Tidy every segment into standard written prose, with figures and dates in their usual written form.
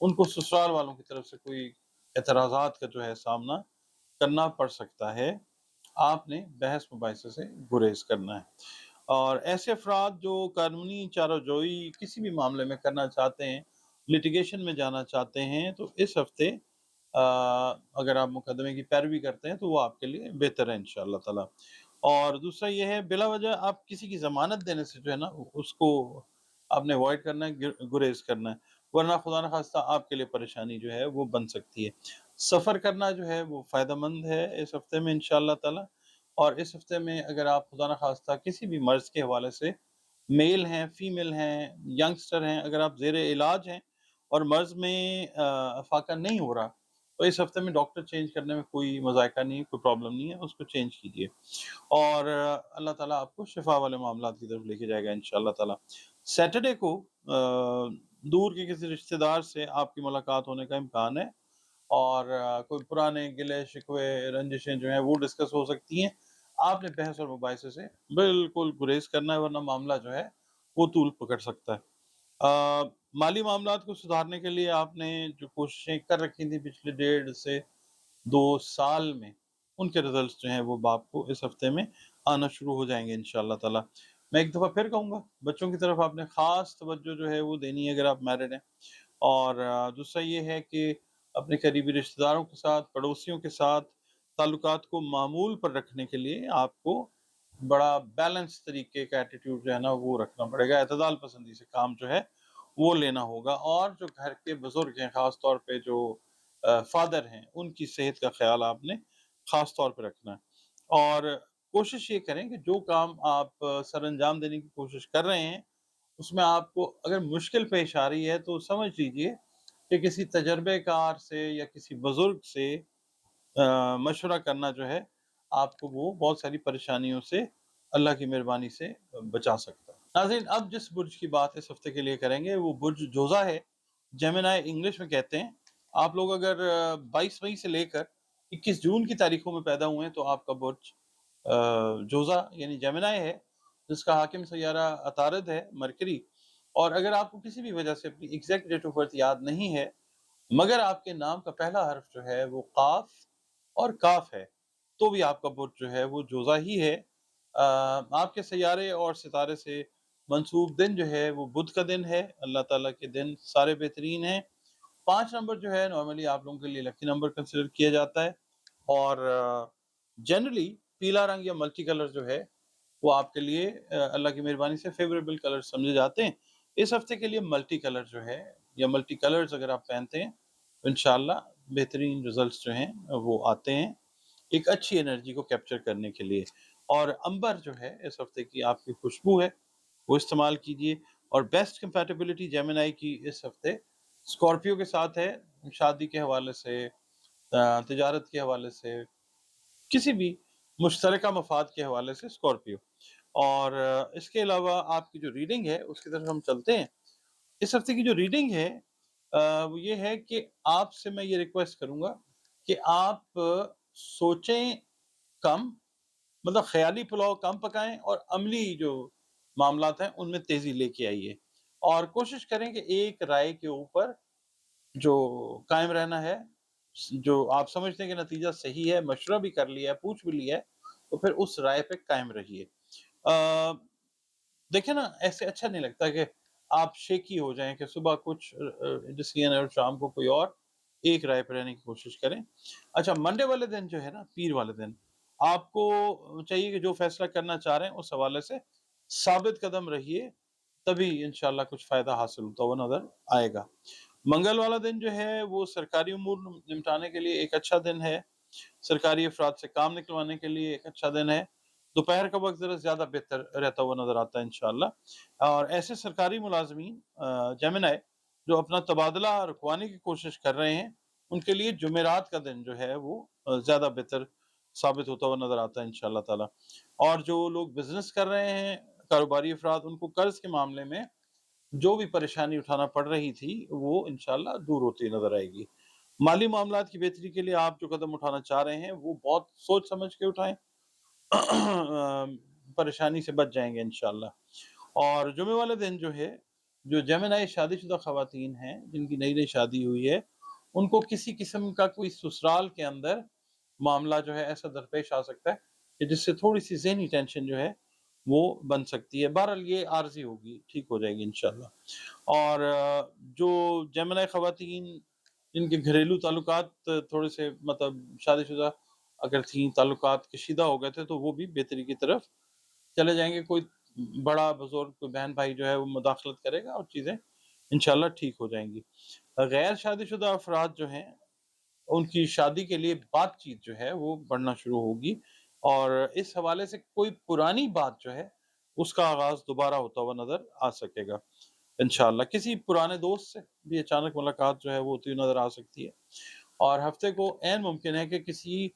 ان کو سسرال والوں کی طرف سے کوئی اعتراضات کا جو ہے سامنا کرنا پڑ سکتا ہے، آپ نے بحث مباحثے سے گریز کرنا ہے۔ اور ایسے افراد جو قانونی چارہ جوئی کسی بھی معاملے میں کرنا چاہتے ہیں، لٹیگیشن میں جانا چاہتے ہیں، تو اس ہفتے اگر آپ مقدمے کی پیروی کرتے ہیں تو وہ آپ کے لیے بہتر ہے انشاءاللہ تعالی۔ اور دوسرا یہ ہے بلا وجہ آپ کسی کی ضمانت دینے سے جو ہے نا اس کو آپ نے اوائڈ کرنا ہے، گریز کرنا ہے، ورنہ خدا نخواستہ آپ کے لیے پریشانی جو ہے وہ بن سکتی ہے۔ سفر کرنا جو ہے وہ فائدہ مند ہے اس ہفتے میں انشاءاللہ تعالی۔ اور اس ہفتے میں اگر آپ خدا نخواستہ کسی بھی مرض کے حوالے سے میل ہیں، فیمیل ہیں، ینگسٹر ہیں، اگر آپ زیر علاج ہیں اور مرض میں افاقہ نہیں ہو رہا تو اس ہفتے میں ڈاکٹر چینج کرنے میں کوئی مذائقہ نہیں ہے، کوئی پرابلم نہیں ہے، اس کو چینج کیجیے اور اللہ تعالیٰ آپ کو شفا والے معاملات کی طرف لے کے جائے گا انشاءاللہ تعالیٰ۔ سیٹرڈے کو دور کے کسی رشتہ دار سے آپ کی ملاقات ہونے کا امکان ہے اور کوئی پرانے گلے شکوے رنجشیں جو ہیں وہ ڈسکس ہو سکتی ہیں۔ آپ نے بحث اور مباحثے سے بالکل گریز کرنا ہے ورنہ معاملہ جو ہے وہ طول پکڑ سکتا ہے۔ مالی معاملات کو سدھارنے کے لیے آپ نے جو کوششیں کر رکھی تھیں پچھلے 1.5 سے 2 سال میں، ان کے رزلٹس جو ہیں وہ باپ کو اس ہفتے میں آنا شروع ہو جائیں گے انشاءاللہ تعالیٰ۔ میں ایک دفعہ پھر کہوں گا بچوں کی طرف آپ نے خاص توجہ جو ہے وہ دینی ہے اگر آپ میرڈ ہیں، اور دوسرا یہ ہے کہ اپنے قریبی رشتہ داروں کے ساتھ، پڑوسیوں کے ساتھ تعلقات کو معمول پر رکھنے کے لیے آپ کو بڑا بیلنس طریقے کا ایٹیٹیوڈ جو ہے نا وہ رکھنا پڑے گا، اعتدال پسندی سے کام جو ہے وہ لینا ہوگا، اور جو گھر کے بزرگ ہیں خاص طور پہ جو فادر ہیں ان کی صحت کا خیال آپ نے خاص طور پہ رکھنا ہے۔ اور کوشش یہ کریں کہ جو کام آپ سر انجام دینے کی کوشش کر رہے ہیں اس میں آپ کو اگر مشکل پیش آ رہی ہے تو سمجھ لیجئے کہ کسی تجربے کار سے یا کسی بزرگ سے مشورہ کرنا جو ہے آپ کو وہ بہت ساری پریشانیوں سے اللہ کی مہربانی سے بچا سکتا ہے۔ ناظرین، اب جس برج کی بات اس ہفتے کے لیے کریں گے وہ برج جوزا ہے، جیمنائی انگلش میں کہتے ہیں۔ آپ لوگ اگر 22 مئی سے لے کر 21 جون کی تاریخوں میں پیدا ہوئے ہیں تو آپ کا برج جوزا یعنی جیمنائی ہے، جس کا حاکم سیارہ عطارد ہے مرکری۔ اور اگر آپ کو کسی بھی وجہ سے اپنی ایگزیکٹ ڈیٹ آف برتھ یاد نہیں ہے مگر آپ کے نام کا پہلا حرف جو ہے وہ قاف اور کاف ہے تو بھی آپ کا برج جو ہے وہ جوزا ہی ہے۔ آپ کے سیارے اور ستارے سے منسوب دن جو ہے وہ بدھ کا دن ہے، اللہ تعالیٰ کے دن سارے بہترین ہیں۔ 5 نمبر جو ہے نارملی آپ لوگوں کے لیے لکی نمبر کنسیڈر کیا جاتا ہے، اور جنرلی پیلا رنگ یا ملٹی کلر جو ہے وہ آپ کے لیے اللہ کی مہربانی سے فیوریبل کلر سمجھے جاتے ہیں۔ اس ہفتے کے لیے ملٹی کلر جو ہے یا ملٹی کلرز اگر آپ پہنتے ہیں تو انشاءاللہ بہترین رزلٹس جو ہیں وہ آتے ہیں ایک اچھی انرجی کو کیپچر کرنے کے لیے۔ اور امبر جو ہے اس ہفتے کی آپ کی خوشبو ہے، وہ استعمال کیجئے۔ اور بیسٹ کمپیٹیبلٹی جیمنائی کی اس ہفتے اسکارپیو کے ساتھ ہے، شادی کے حوالے سے، تجارت کے حوالے سے، کسی بھی مشترکہ مفاد کے حوالے سے اسکارپیو۔ اور اس کے علاوہ آپ کی جو ریڈنگ ہے اس کی طرف ہم چلتے ہیں۔ اس ہفتے کی جو ریڈنگ ہے وہ یہ ہے کہ آپ سے میں یہ ریکویسٹ کروں گا کہ آپ سوچیں کم، مطلب خیالی پلاؤ کم پکائیں اور عملی جو معاملات ہیں ان میں تیزی لے کے آئیے، اور کوشش کریں کہ ایک رائے کے اوپر جو قائم رہنا ہے، جو آپ سمجھتے ہیں کہ نتیجہ صحیح ہے، مشورہ بھی کر لیا ہے، پوچھ بھی لیا ہے، تو پھر اس رائے پہ قائم رہیے۔ دیکھیں نا ایسے اچھا نہیں لگتا کہ آپ شیکی ہو جائیں کہ صبح کچھ ڈسیزن اور شام کو کوئی اور، ایک رائے پہ رہنے کی کوشش کریں۔ اچھا، منڈے والے دن جو ہے نا، پیر والے دن، آپ کو چاہیے کہ جو فیصلہ کرنا چاہ رہے ہیں اس حوالے سے ثابت قدم رہیے، تبھی انشاءاللہ کچھ فائدہ حاصل ہوتا ہوا نظر آئے گا۔ منگل والا دن جو ہے وہ سرکاری امور نمٹانے کے لیے ایک اچھا دن ہے، سرکاری افراد سے کام نکلوانے کے لیے ایک اچھا دن ہے۔ دوپہر کا وقت ذرا زیادہ بہتر رہتا ہوا نظر آتا ہے انشاءاللہ۔ اور ایسے سرکاری ملازمین جیمنائی جو اپنا تبادلہ رکوانے کی کوشش کر رہے ہیں ان کے لیے جمعرات کا دن جو ہے وہ زیادہ بہتر ثابت ہوتا ہوا نظر آتا ہے انشاءاللہ تعالی۔ اور جو لوگ بزنس کر رہے ہیں، کاروباری افراد، ان کو قرض کے معاملے میں جو بھی پریشانی اٹھانا پڑ رہی تھی وہ انشاءاللہ دور ہوتی نظر آئے گی۔ مالی معاملات کی بہتری کے لیے آپ جو قدم اٹھانا چاہ رہے ہیں وہ بہت سوچ سمجھ کے اٹھائیں، پریشانی سے بچ جائیں گے انشاءاللہ۔ اور جمعے والے دن جو ہے جو جیمنائی شادی شدہ خواتین ہیں جن کی نئی نئی شادی ہوئی ہے، ان کو کسی قسم کا کوئی سسرال کے اندر معاملہ جو ہے ایسا درپیش آ سکتا ہے کہ جس سے تھوڑی سی ذہنی ٹینشن جو ہے وہ بن سکتی ہے. بہرحال یہ عارضی ہوگی، ٹھیک ہو جائے گی انشاءاللہ. اور جو جیمنائی خواتین جن کے گھریلو تعلقات تھوڑے سے مطلب شادی شدہ اگر تھیں، تعلقات کشیدہ ہو گئے تھے، تو وہ بھی بہتری کی طرف چلے جائیں گے. کوئی بڑا بزرگ کوئی بہن بھائی جو ہے وہ مداخلت کرے گا اور چیزیں انشاءاللہ ٹھیک ہو جائیں گی. غیر شادی شدہ افراد جو ہیں ان کی شادی کے لیے بات چیت جو ہے وہ بڑھنا شروع ہوگی، اور اس حوالے سے کوئی پرانی بات جو ہے اس کا آغاز دوبارہ ہوتا ہوا نظر آ سکے گا انشاءاللہ. کسی پرانے دوست سے بھی اچانک ملاقات جو ہے وہ ہوتی ہوئی نظر آ سکتی ہے. اور ہفتے کو عین ممکن ہے کہ کسی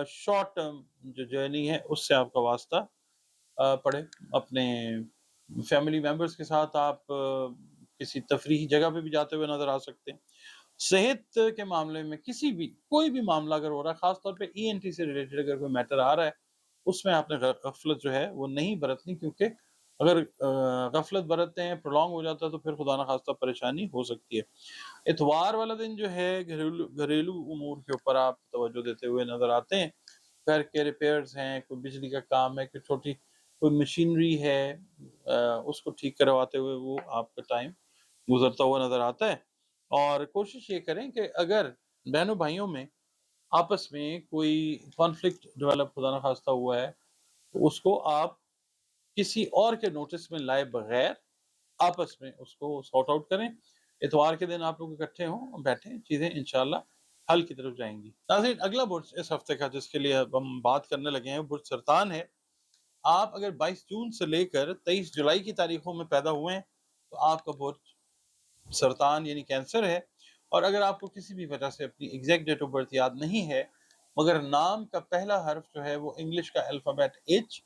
شارٹ ٹرم جو جرنی ہے اس سے آپ کا واسطہ پڑے. اپنے فیملی ممبرس کے ساتھ آپ کسی تفریحی جگہ پہ بھی جاتے ہوئے نظر آ سکتے ہیں. صحت کے معاملے میں کسی بھی کوئی بھی معاملہ اگر ہو رہا ہے، خاص طور پہ ENT سے ریلیٹڈ اگر کوئی میٹر آ رہا ہے، اس میں آپ نے غفلت جو ہے وہ نہیں برتنی، کیونکہ اگر غفلت برتتے ہیں، پرولونگ ہو جاتا ہے، تو پھر خدا نخواستہ پریشانی ہو سکتی ہے. اتوار والا دن جو ہے گھریلو امور کے اوپر آپ توجہ دیتے ہوئے نظر آتے ہیں. گھر کے ریپیئرز ہیں، کوئی بجلی کا کام ہے، کوئی چھوٹی کوئی مشینری ہے، اس کو ٹھیک کرواتے ہوئے وہ آپ کا ٹائم گزرتا ہوا نظر آتا ہے. اور کوشش یہ کریں کہ اگر بہنوں بھائیوں میں آپس میں کوئی کانفلکٹ ڈیولپ خدا نخواستہ ہوا ہے، تو اس کو آپ کسی اور کے نوٹس میں لائے بغیر آپس میں اس کو سارٹ آؤٹ کریں. اتوار کے دن آپ لوگ اکٹھے ہوں، بیٹھیں، چیزیں انشاءاللہ حل کی طرف جائیں گی. ناظرین، اگلا برج اس ہفتے کا جس کے لیے اب ہم بات کرنے لگے ہیں، برج سرطان ہے. آپ اگر 22 جون سے لے کر 23 جولائی کی تاریخوں میں پیدا ہوئے ہیں تو آپ کا برج سرطان یعنی کینسر ہے. اور اگر آپ کو کسی بھی وجہ سے اپنی ایگزیکٹ ڈیٹ آف برتھ یاد نہیں ہے، مگر نام کا پہلا حرف جو ہے وہ انگلش کا الفابیٹ H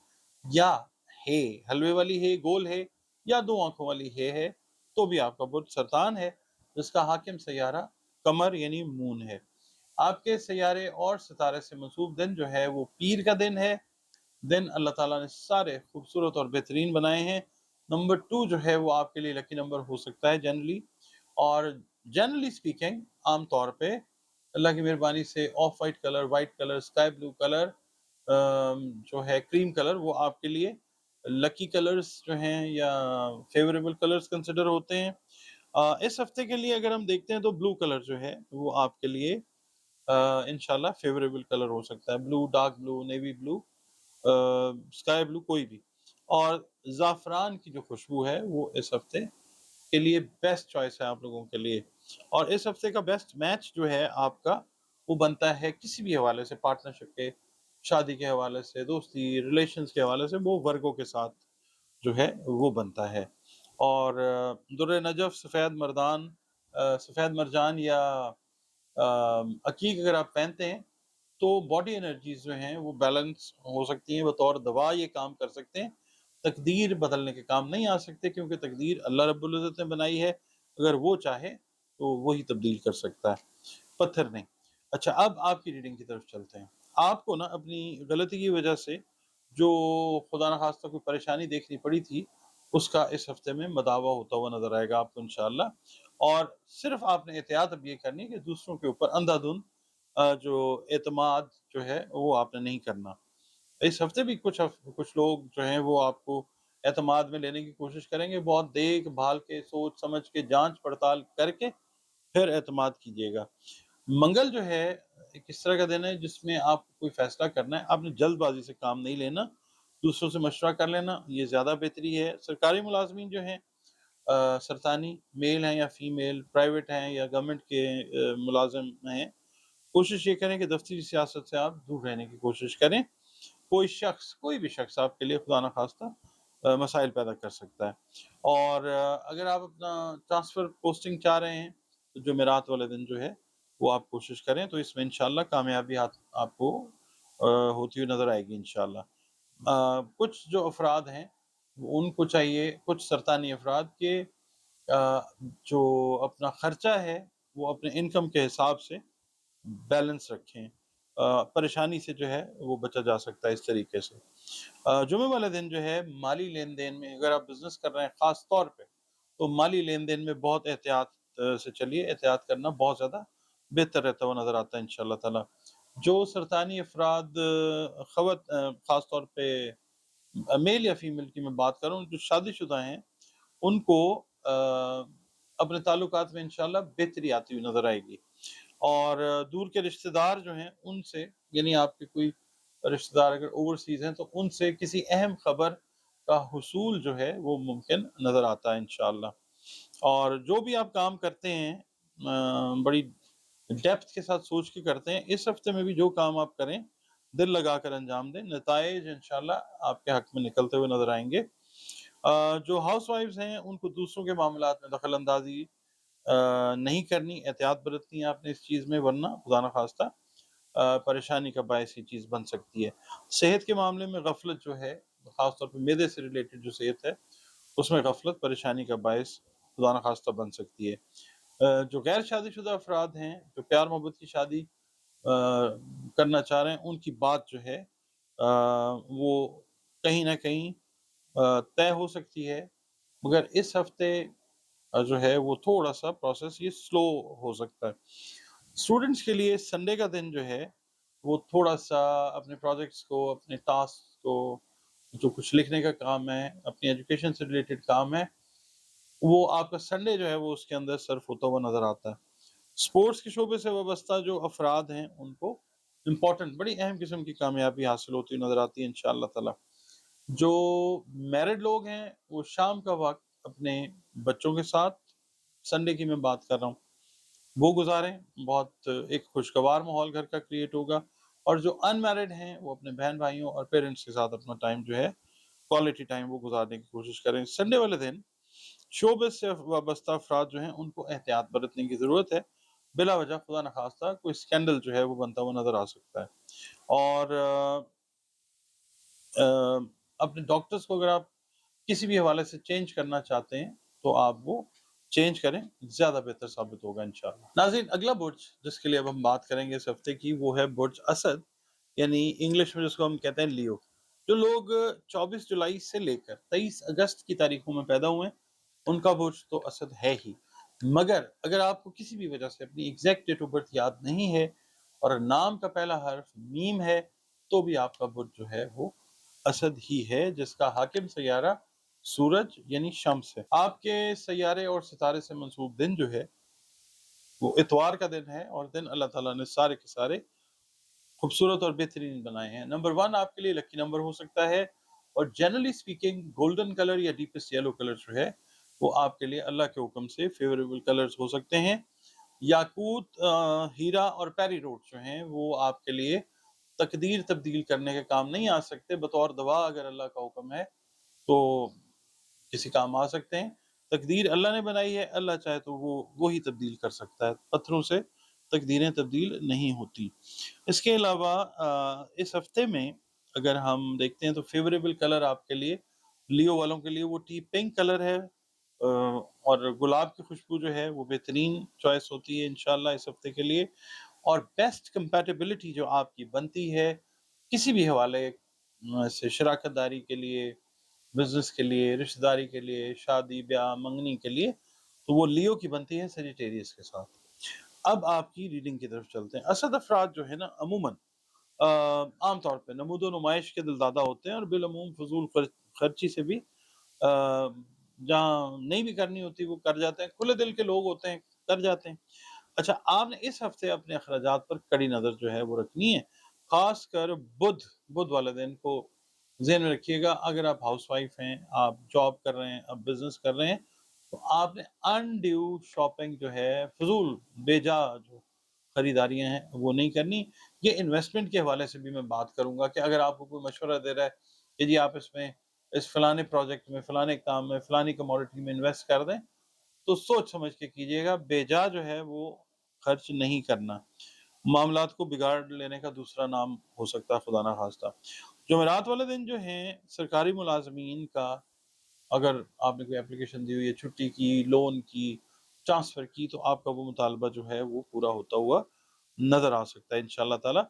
یا ہے، حلوے والی ہے، گول ہے، یا دو آنکھوں والی ہے، تو بھی آپ کا برج سرطان ہے، جس کا حاکم سیارہ قمر یعنی مون ہے. آپ کے سیارے اور ستارے سے منسوب دن جو ہے وہ پیر کا دن ہے. دن اللہ تعالیٰ نے سارے خوبصورت اور بہترین بنائے ہیں. نمبر 2 جو ہے وہ آپ کے لیے لکی نمبر ہو سکتا ہے جنرلی. اور جنرلی سپیکنگ عام طور پہ اللہ کی مہربانی سے off white colour, white colour, sky blue colour جو ہے کریم کلر، وہ آپ کے لیے لکی کلرز جو ہیں یا فیوریبل کلرز کنسیڈر ہوتے ہیں. اس ہفتے کے لیے اگر ہم دیکھتے ہیں تو بلو کلر جو ہے وہ آپ کے لیے انشاءاللہ فیوریبل کلر ہو سکتا ہے. Blue, dark blue, navy blue, sky blue, کوئی بھی. اور زعفران کی جو خوشبو ہے وہ اس ہفتے کے لیے بیسٹ چوائس ہے آپ لوگوں کے لیے. اور اس ہفتے کا بیسٹ میچ جو ہے آپ کا وہ بنتا ہے کسی بھی حوالے سے، پارٹنرشپ کے، شادی کے حوالے سے، دوستی ریلیشنز کے حوالے سے، وہ ورگوں کے ساتھ جو ہے وہ بنتا ہے. اور در نجف، سفید مرجان یا عقیق اگر آپ پہنتے ہیں تو باڈی انرجیز جو ہیں وہ بیلنس ہو سکتی ہیں، بطور دوا یہ کام کر سکتے ہیں. تقدیر بدلنے کے کام نہیں آ سکتے، کیونکہ تقدیر اللہ رب العزت نے بنائی ہے، اگر وہ چاہے تو وہی تبدیل کر سکتا ہے، پتھر نہیں. اچھا، اب آپ کی ریڈنگ کی طرف چلتے ہیں. آپ کو نا اپنی غلطی کی وجہ سے جو خدا نخواستہ کوئی پریشانی دیکھنی پڑی تھی، اس کا اس ہفتے میں مداوع ہوتا ہوا نظر آئے گا آپ کو انشاءاللہ. اور صرف آپ نے احتیاط اب یہ کرنی ہے کہ دوسروں کے اوپر اندھا دھند جو اعتماد جو ہے وہ آپ نے نہیں کرنا. اس ہفتے بھی کچھ لوگ جو ہیں وہ آپ کو اعتماد میں لینے کی کوشش کریں گے. بہت دیکھ بھال کے، سوچ سمجھ کے، جانچ پڑتال کر کے پھر اعتماد کیجیے گا. منگل جو ہے ایک اس طرح کا دن ہے جس میں آپ کو کوئی فیصلہ کرنا ہے، آپ نے جلد بازی سے کام نہیں لینا، دوسروں سے مشورہ کر لینا، یہ زیادہ بہتری ہے. سرکاری ملازمین جو ہیں سرطانی، میل ہیں یا فیمیل، پرائیویٹ ہیں یا گورنمنٹ کے ملازم ہیں، کوشش یہ کریں کہ دفتری سیاست سے آپ دور رہنے کی کوشش کریں. کوئی بھی شخص آپ کے لیے خدا نخواستہ مسائل پیدا کر سکتا ہے. اور اگر آپ اپنا ٹرانسفر پوسٹنگ چاہ رہے ہیں تو جمعرات والے دن جو ہے وہ آپ کوشش کریں، تو اس میں انشاءاللہ کامیابی آپ کو ہوتی ہوئی نظر آئے گی انشاءاللہ. کچھ جو افراد ہیں ان کو چاہیے، کچھ سرطانی افراد کے جو اپنا خرچہ ہے وہ اپنے انکم کے حساب سے بیلنس رکھیں. پریشانی سے جو ہے وہ بچا جا سکتا ہے اس طریقے سے. جمعے والے دن جو ہے مالی لین دین میں اگر آپ بزنس کر رہے ہیں خاص طور پہ تو مالی لین دین میں بہت احتیاط سے چلیے، احتیاط کرنا بہت زیادہ بہتر رہتا ہوا نظر آتا ہے انشاءاللہ تعالیٰ۔ جو سرطانی افراد خاص طور پہ میل یا فیمیل کی میں بات کروں، جو شادی شدہ ہیں، ان کو اپنے تعلقات میں انشاءاللہ بہتری آتی ہوئی نظر آئے گی، اور دور کے رشتہ دار جو ہیں ان سے، یعنی آپ کے کوئی رشتہ دار اگر اوورسیز ہیں تو ان سے کسی اہم خبر کا حصول جو ہے وہ ممکن نظر آتا ہے انشاءاللہ۔ اور جو بھی آپ کام کرتے ہیں بڑی ڈیپتھ کے ساتھ سوچ کے کرتے ہیں، اس ہفتے میں بھی جو کام آپ کریں دل لگا کر انجام دیں، نتائج انشاءاللہ آپ کے حق میں نکلتے ہوئے نظر آئیں گے۔ جو ہاؤس وائفز ہیں ان کو دوسروں کے معاملات میں دخل اندازی نہیں کرنی، احتیاط برتنی ہے آپ نے اس چیز میں، ورنہ خدا نخواستہ پریشانی کا باعث یہ چیز بن سکتی ہے۔ صحت کے معاملے میں غفلت جو ہے، خاص طور پہ معدے سے ریلیٹڈ جو صحت ہے، اس میں غفلت پریشانی کا باعث خدا نخواستہ بن سکتی ہے۔ جو غیر شادی شدہ افراد ہیں، جو پیار محبت کی شادی کرنا چاہ رہے ہیں، ان کی بات جو ہے وہ کہیں نہ کہیں طے ہو سکتی ہے، مگر اس ہفتے جو ہے وہ تھوڑا سا پروسیس یہ سلو ہو سکتا ہے۔ اسٹوڈنٹس کے لیے سنڈے کا دن جو ہے وہ تھوڑا سا اپنے پروجیکٹس کو، اپنے ٹاسک کو، جو کچھ لکھنے کا کام ہے، اپنی ایجوکیشن سے ریلیٹڈ کام ہے، وہ آپ کا سنڈے جو ہے وہ اس کے اندر صرف ہوتا ہوا نظر آتا ہے۔ سپورٹس کے شعبے سے وابستہ جو افراد ہیں ان کو امپورٹنٹ، بڑی اہم قسم کی کامیابی حاصل ہوتی ہوئی نظر آتی ہے انشاءاللہ تعالی۔ جو میرڈ لوگ ہیں وہ شام کا وقت اپنے بچوں کے ساتھ، سنڈے کی میں بات کر رہا ہوں، وہ گزاریں، بہت ایک خوشگوار ماحول گھر کا کریٹ ہوگا۔ اور جو ان میرڈ ہیں وہ اپنے بہن بھائیوں اور پیرنٹس کے ساتھ اپنا ٹائم جو ہے، کوالٹی ٹائم، وہ گزارنے کی کوشش کریں۔ سنڈے والے دن شعبے سے وابستہ افراد جو ہیں ان کو احتیاط برتنے کی ضرورت ہے، بلا وجہ خدا نخواستہ کوئی سکینڈل جو ہے وہ بنتا ہوا نظر آ سکتا ہے۔ اور اپنے ڈاکٹرز کو اگر آپ کسی بھی حوالے سے چینج کرنا چاہتے ہیں تو آپ وہ چینج کریں، زیادہ بہتر ثابت ہوگا انشاءاللہ۔ ناظرین، اگلا برج جس کے لیے اب ہم بات کریں گے اس ہفتے کی، وہ ہے برج اسد، یعنی انگلش میں جس کو ہم کہتے ہیں لیو۔ جو لوگ 24 جولائی سے لے کر 23 اگست کی تاریخوں میں پیدا ہوئے ہیں ان کا برج تو اسد ہے ہی، مگر اگر آپ کو کسی بھی وجہ سے اپنی ایگزیکٹ ڈیٹ آف برتھ یاد نہیں ہے اور نام کا پہلا حرف میم ہے تو بھی آپ کا برج جو ہے وہ اسد ہی ہے، جس کا حاکم سیارہ سورج یعنی شمس ہے۔ آپ کے سیارے اور ستارے سے منسوب دن جو ہے وہ اتوار کا دن ہے، اور دن اللہ تعالیٰ نے سارے کے سارے خوبصورت اور بہترین بنائے ہیں۔ نمبر 1 آپ کے لیے لکی نمبر ہو سکتا ہے، اور جنرلی سپیکنگ گولڈن کلر یا ڈیپسٹ یلو کلر جو ہے وہ آپ کے لیے اللہ کے حکم سے فیوریبل کلرز ہو سکتے ہیں۔ یاقوت، ہیرا اور پیری روٹ جو ہیں وہ آپ کے لیے تقدیر تبدیل کرنے کے کام نہیں آ سکتے، بطور دوا اگر اللہ کا حکم ہے تو کسی کام آ سکتے ہیں۔ تقدیر اللہ نے بنائی ہے، اللہ چاہے تو وہ وہی تبدیل کر سکتا ہے، پتھروں سے تقدیریں تبدیل نہیں ہوتی۔ اس کے علاوہ اس ہفتے میں اگر ہم دیکھتے ہیں تو فیوریبل کلر آپ کے لیے، لیو والوں کے لیے، وہ ٹی پنک کلر ہے، اور گلاب کی خوشبو جو ہے وہ بہترین چوائس ہوتی ہے انشاءاللہ اس ہفتے کے لیے۔ اور بیسٹ کمپیٹیبلٹی جو آپ کی بنتی ہے کسی بھی حوالے سے، شراکت داری کے لیے، بزنس کے لیے، رشتہ داری کے لیے، شادی بیاہ منگنی کے لیے، تو وہ لیو کی بنتی ہے سیجیٹیریس کے ساتھ۔ اب آپ کی ریڈنگ کی طرف چلتے ہیں۔ اسد افراد جو ہے نا عموماً عام طور پہ نمود و نمائش کے دلدادہ ہوتے ہیں، اور بالعموم فضول خرچی سے بھی جہاں نہیں بھی کرنی ہوتی وہ کر جاتے ہیں، کھلے دل کے لوگ ہوتے ہیں، کر جاتے ہیں۔ اچھا، آپ نے اس ہفتے اپنے اخراجات پر کڑی نظر جو ہے وہ رکھنی ہے، خاص کر بدھ والے دن کو ذہن میں رکھیے گا۔ اگر آپ ہاؤس وائف ہیں، آپ جاب کر رہے ہیں، آپ بزنس کر رہے ہیں، تو آپ نے انڈیو شاپنگ جو ہے، فضول بے جا جو خریداریاں ہیں وہ نہیں کرنی۔ یہ انویسٹمنٹ کے حوالے سے بھی میں بات کروں گا کہ اگر آپ کو کوئی مشورہ دے رہا ہے کہ جی آپ اس فلانے پروجیکٹ میں، فلانے کام میں، فلانی کموڈٹی میں انویسٹ کر دیں، تو سوچ سمجھ کے کیجیے گا، بے جا جو ہے وہ خرچ نہیں کرنا، معاملات کو بگاڑ لینے کا دوسرا نام ہو سکتا ہے خدا نہ خواستہ۔ جمعرات والے دن جو ہیں سرکاری ملازمین کا، اگر آپ نے کوئی اپلیکیشن دی ہوئی ہے چھٹی کی، لون کی، ٹرانسفر کی، تو آپ کا وہ مطالبہ جو ہے وہ پورا ہوتا ہوا نظر آ سکتا ہے انشاءاللہ تعالی۔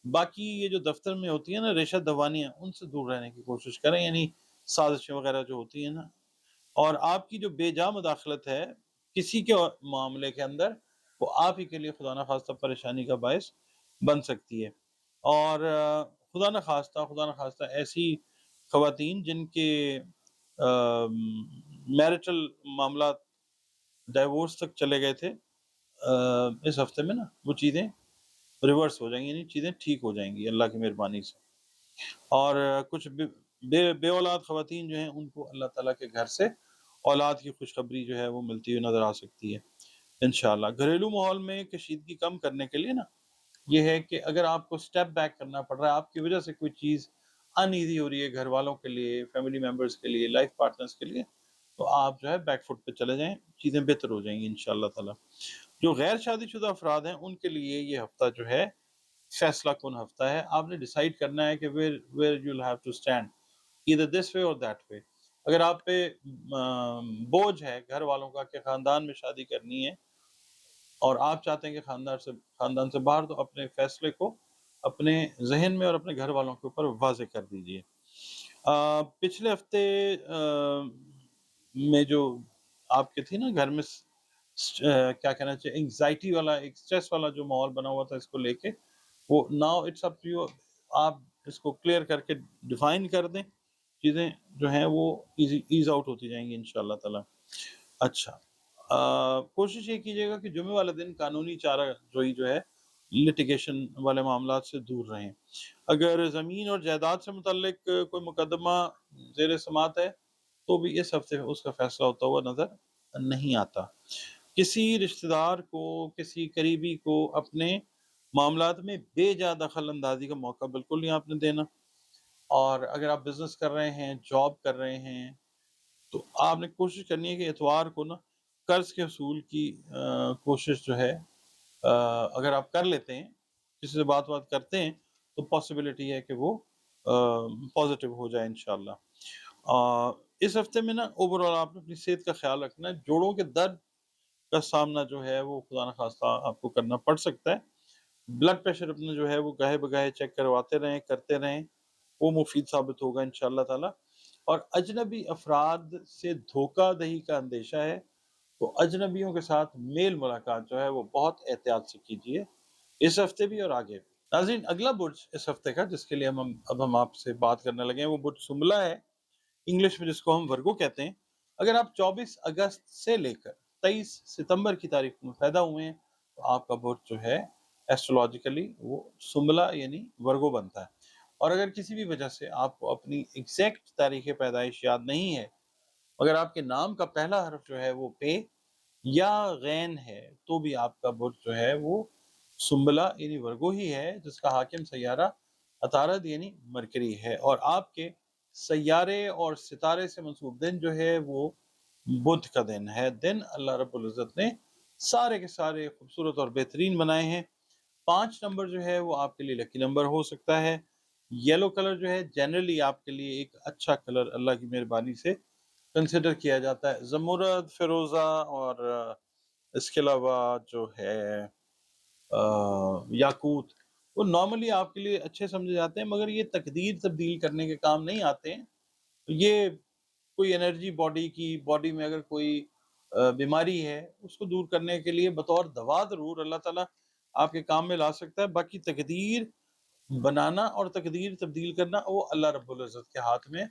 باقی یہ جو دفتر میں ہوتی ہیں نا ریشہ دوانیاں، ان سے دور رہنے کی کوشش کریں، یعنی سازشیں وغیرہ جو ہوتی ہیں نا، اور آپ کی جو بے جا مداخلت ہے کسی کے معاملے کے اندر، وہ آپ ہی کے لیے خدا نخواستہ پریشانی کا باعث بن سکتی ہے۔ اور خدا نخواستہ ایسی خواتین جن کے میرٹل معاملات ڈائیورس تک چلے گئے تھے، اس ہفتے میں نا وہ چیزیں ریورس ہو جائیں گی، یعنی چیزیں ٹھیک ہو جائیں گی اللہ کی مہربانی سے۔ اور کچھ بے اولاد خواتین جو ہیں ان کو اللہ تعالیٰ کے گھر سے اولاد کی خوشخبری جو ہے وہ ملتی ہوئی نظر آ سکتی ہے انشاءاللہ۔ گھریلو ماحول میں کشیدگی کم کرنے کے لیے نا یہ ہے کہ اگر آپ کو سٹیپ بیک کرنا پڑ رہا ہے، آپ کی وجہ سے کوئی چیز ان ایزی ہو رہی ہے گھر والوں کے لیے، فیملی ممبرس کے لیے، لائف پارٹنرز کے لیے، تو آپ جو ہے بیک فٹ پہ چلے جائیں، چیزیں بہتر ہو جائیں گی انشاءاللہ تعالیٰ۔ جو غیر شادی شدہ افراد ہیں ان کے لیے یہ ہفتہ جو ہے فیصلہ کن ہفتہ ہے۔ آپ نے ڈیسائیڈ کرنا ہے کہ where you'll have to stand either this way or that way۔ اگر آپ پہ بوجھ ہے گھر والوں کا کہ خاندان میں شادی کرنی ہے اور آپ چاہتے ہیں کہ خاندان سے باہر، تو اپنے فیصلے کو اپنے ذہن میں اور اپنے گھر والوں کے اوپر واضح کر دیجئے۔ پچھلے ہفتے میں جو آپ کے تھی نا گھر میں کیا کہنا چاہیے انگزائٹی والا، ایک اسٹریس والا جو ماحول بنا ہوا تھا اس کو لے کے، وہ now it's up to you, آپ اس کو کلیئر کر کے ڈیفائن کر دیں، چیزیں جو ہیں وہ ایز آؤٹ ہوتی جائیں گی انشاءاللہ تعالیٰ۔ اچھا، کوشش یہ کیجیے گا کہ جمعے والے دن قانونی چارہ جوئی جو ہے لٹیگیشن والے معاملات سے دور رہیں۔ اگر زمین اور جائیداد سے متعلق کوئی مقدمہ زیر سماعت ہے تو بھی اس ہفتے اس کا فیصلہ ہوتا ہوا نظر نہیں آتا۔ کسی رشتہ دار کو، کسی قریبی کو اپنے معاملات میں بے جا دخل اندازی کا موقع بالکل نہیں آپ نے دینا۔ اور اگر آپ بزنس کر رہے ہیں، جاب کر رہے ہیں، تو آپ نے کوشش کرنی ہے کہ اتوار کو نا قرض کے حصول کی کوشش جو ہے اگر آپ کر لیتے ہیں، کسی سے بات کرتے ہیں، تو پاسبلٹی ہے کہ وہ پازیٹیو ہو جائے انشاءاللہ۔ اس ہفتے میں نا اوورآل آپ نے اپنی صحت کا خیال رکھنا ہے۔ جوڑوں کے درد کا سامنا جو ہے وہ خدا نخواستہ آپ کو کرنا پڑ سکتا ہے۔ بلڈ پریشر اپنا جو ہے وہ گاہے بگاہے چیک کرواتے رہیں، کرتے رہیں، وہ مفید ثابت ہوگا انشاءاللہ تعالی۔ اور اجنبی افراد سے دھوکہ دہی کا اندیشہ ہے، تو اجنبیوں کے ساتھ میل ملاقات جو ہے وہ بہت احتیاط سے کیجیے، اس ہفتے بھی اور آگے بھی۔ ناظرین، اگلا برج اس ہفتے کا جس کے لیے ہم آپ سے بات کرنے لگے ہیں وہ برج سنبلہ ہے، انگلش میں جس کو ہم ورگو کہتے ہیں۔ اگر آپ 24 اگست سے لے کر 23 ستمبر کی تاریخ میں پیدا ہوئے ہیں تو آپ کا برج جو ہے ایسٹرولوجیکلی وہ سنبلہ یعنی ورگو بنتا ہے۔ اور اگر کسی بھی وجہ سے آپ کو اپنی ایگزیکٹ تاریخ پیدائش یاد نہیں ہے، اگر آپ کے نام کا پہلا حرف جو ہے وہ پے یا غین ہے، تو بھی آپ کا برج جو ہے وہ سنبلہ یعنی ورگو ہی ہے، جس کا حاکم سیارہ عطارد یعنی مرکری ہے۔ اور آپ کے سیارے اور ستارے سے منسوب دن جو ہے وہ بدھ کا دن ہے۔ دن اللہ رب العزت نے سارے کے سارے خوبصورت اور بہترین بنائے ہیں۔ 5 نمبر جو ہے وہ آپ کے لیے لکی نمبر ہو سکتا ہے۔ یلو کلر جو ہے جنرلی آپ کے لیے ایک اچھا کلر اللہ کی مہربانی سے کنسیڈر کیا جاتا ہے۔ زمرد، فیروزہ اور اس کے علاوہ جو ہے یاقوت، وہ نارملی آپ کے لیے اچھے سمجھے جاتے ہیں، مگر یہ تقدیر تبدیل کرنے کے کام نہیں آتے ہیں۔ یہ کوئی انرجی باڈی میں اگر کوئی بیماری ہے اس کو دور کرنے کے لیے بطور دوا ضرور اللہ تعالیٰ آپ کے کام میں لا سکتا ہے، باقی تقدیر بنانا اور تقدیر تبدیل کرنا وہ اللہ رب العزت کے ہاتھ میں،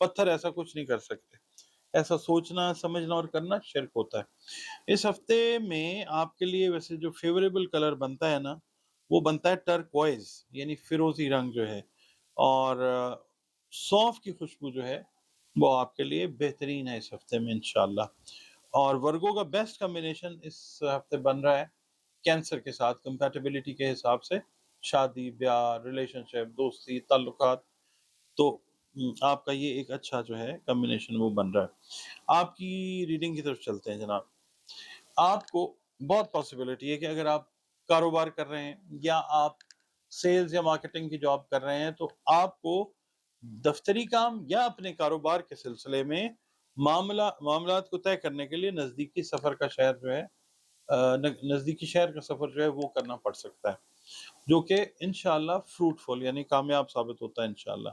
پتھر ایسا کچھ نہیں کر سکتے۔ ایسا سوچنا، سمجھنا اور کرنا شرک ہوتا ہے۔ اس ہفتے میں آپ کے لیے ویسے جو فیوریبل کلر بنتا ہے نا وہ بنتا ہے ٹرکوائز یعنی فیروزی رنگ جو ہے، اور سونف کی خوشبو جو ہے وہ آپ کے لیے بہترین ہے اس ہفتے میں انشاءاللہ۔ اور ورگو کا بیسٹ کمبینیشن اس ہفتے بن رہا ہے کینسر کے ساتھ، کمپیٹیبلٹی کے حساب سے، شادی بیاہ، ریلیشن شپ، دوستی، تعلقات، تو آپ کا یہ ایک اچھا جو ہے کمبینیشن وہ بن رہا ہے۔ آپ کی ریڈنگ کی طرف چلتے ہیں جناب۔ آپ کو بہت پاسبلٹی ہے کہ اگر آپ کاروبار کر رہے ہیں یا آپ سیلز یا مارکیٹنگ کی جاب کر رہے ہیں تو آپ کو دفتری کام یا اپنے کاروبار کے سلسلے میں معاملات کو طے کرنے کے لیے نزدیکی شہر کا سفر جو ہے وہ کرنا پڑ سکتا ہے، جو کہ انشاءاللہ فروٹفل یعنی کامیاب ثابت ہوتا ہے انشاءاللہ۔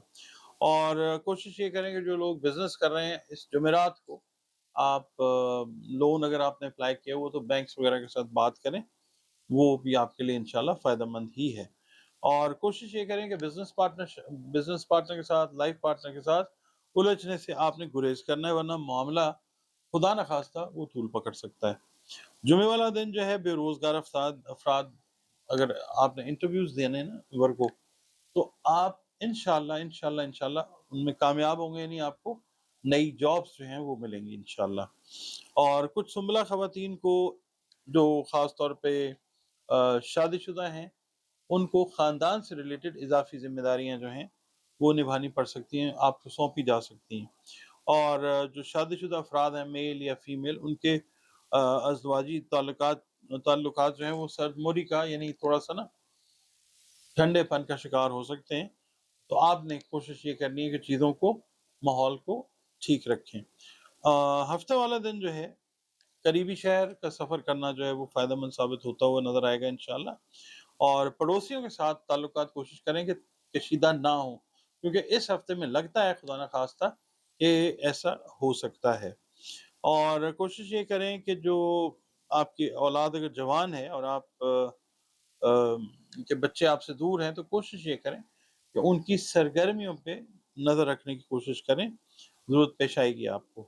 اور کوشش یہ کریں کہ جو لوگ بزنس کر رہے ہیں اس جمعرات کو آپ لون اگر آپ نے اپلائی کیا ہوا تو بینکس وغیرہ کے ساتھ بات کریں، وہ بھی آپ کے لیے انشاءاللہ فائدہ مند ہی ہے۔ اور کوشش یہ کریں کہ بزنس پارٹنر کے ساتھ، لائف پارٹنر کے ساتھ الجھنے سے آپ نے گریز کرنا ہے، ورنہ معاملہ خدا نخواستہ وہ طول پکڑ سکتا ہے۔ جمعے والا دن جو ہے بے روزگار افراد اگر آپ نے انٹرویوز دینے ہیں نا ورک کو، تو آپ انشاءاللہ ان میں کامیاب ہوں گے، یعنی آپ کو نئی جابز جو ہیں وہ ملیں گی انشاءاللہ۔ اور کچھ سنبلہ خواتین کو جو خاص طور پہ شادی شدہ ہیں، ان کو خاندان سے ریلیٹڈ اضافی ذمہ داریاں جو ہیں وہ نبھانی پڑ سکتی ہیں، آپ کو سونپی جا سکتی ہیں۔ اور جو شادی شدہ افراد ہیں، میل یا فیمیل، ان کے ازدواجی تعلقات جو ہیں وہ سرموری کا، یعنی تھوڑا سا نا ٹھنڈے پن کا شکار ہو سکتے ہیں۔ تو آپ نے کوشش یہ کرنی ہے کہ چیزوں کو، ماحول کو ٹھیک رکھیں۔ ہفتے والا دن جو ہے قریبی شہر کا سفر کرنا جو ہے وہ فائدہ مند ثابت ہوتا ہوا نظر آئے گا انشاءاللہ۔ اور پڑوسیوں کے ساتھ تعلقات کوشش کریں کہ کشیدہ نہ ہوں، کیونکہ اس ہفتے میں لگتا ہے خدا نخواستہ کہ ایسا ہو سکتا ہے۔ اور کوشش یہ کریں کہ جو آپ کی اولاد اگر جوان ہے اور آپ کے بچے آپ سے دور ہیں، تو کوشش یہ کریں کہ ان کی سرگرمیوں پہ نظر رکھنے کی کوشش کریں، ضرورت پیش آئے گی آپ کو۔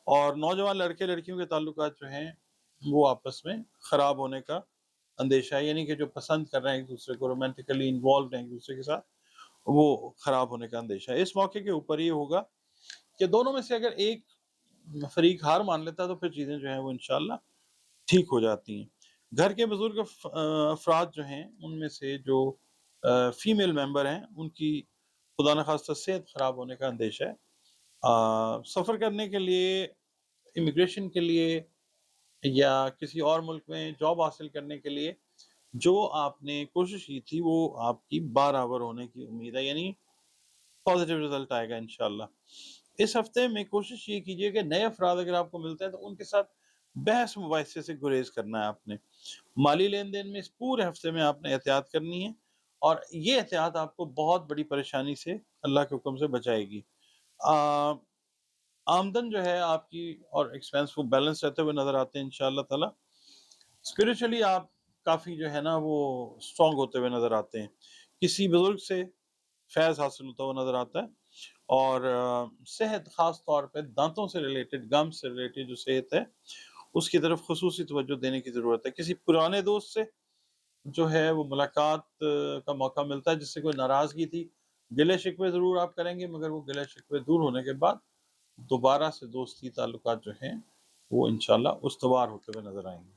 اور نوجوان لڑکے لڑکیوں کے تعلقات جو ہیں وہ آپس میں خراب ہونے کا اندیشہ ہے، یعنی کہ جو پسند کر رہے ہیں ایک دوسرے کو، رومانٹیکلی انوالوڈ ہیں ایک دوسرے کے ساتھ، وہ خراب ہونے کا اندیشہ ہے۔ اس موقع کے اوپر یہ ہوگا کہ دونوں میں سے اگر ایک فریق ہار مان لیتا ہے تو پھر چیزیں جو ہیں وہ انشاءاللہ ٹھیک ہو جاتی ہیں۔ گھر کے بزرگ افراد جو ہیں ان میں سے جو فیمیل ممبر ہیں، ان کی خدا نخواستہ صحت خراب ہونے کا اندیشہ ہے۔ سفر کرنے کے لیے، امیگریشن کے لیے یا کسی اور ملک میں جاب حاصل کرنے کے لیے جو آپ نے کوشش کی تھی وہ آپ کی برابر ہونے کی امید ہے، یعنی پازیٹیو رزلٹ آئے گا انشاءاللہ۔ اس ہفتے میں کوشش یہ کیجئے کہ نئے افراد اگر آپ کو ملتے ہیں تو ان کے ساتھ بحث مباحثے سے گریز کرنا ہے آپ نے۔ مالی لین دین میں اس پورے ہفتے میں آپ نے احتیاط کرنی ہے، اور یہ احتیاط آپ کو بہت بڑی پریشانی سے اللہ کے حکم سے بچائے گی۔ آمدن جو ہے آپ کی اور ایکسپینس کو بیلنس رہتے ہوئے نظر آتے ہیں انشاءاللہ تعالی۔ اسپریچولی آپ کافی جو ہے نا وہ اسٹرانگ ہوتے ہوئے نظر آتے ہیں، کسی بزرگ سے فیض حاصل ہوتا ہوا نظر آتا ہے۔ اور صحت، خاص طور پہ دانتوں سے ریلیٹڈ، گم سے ریلیٹڈ جو صحت ہے اس کی طرف خصوصی توجہ دینے کی ضرورت ہے۔ کسی پرانے دوست سے جو ہے وہ ملاقات کا موقع ملتا ہے جس سے کوئی ناراضگی تھی، گلے شکوے ضرور آپ کریں گے، مگر وہ گلے شکوے دور ہونے کے بعد دوبارہ سے دوستی تعلقات جو ہیں وہ انشاءاللہ استوار ہوتے ہوئے نظر آئیں گے۔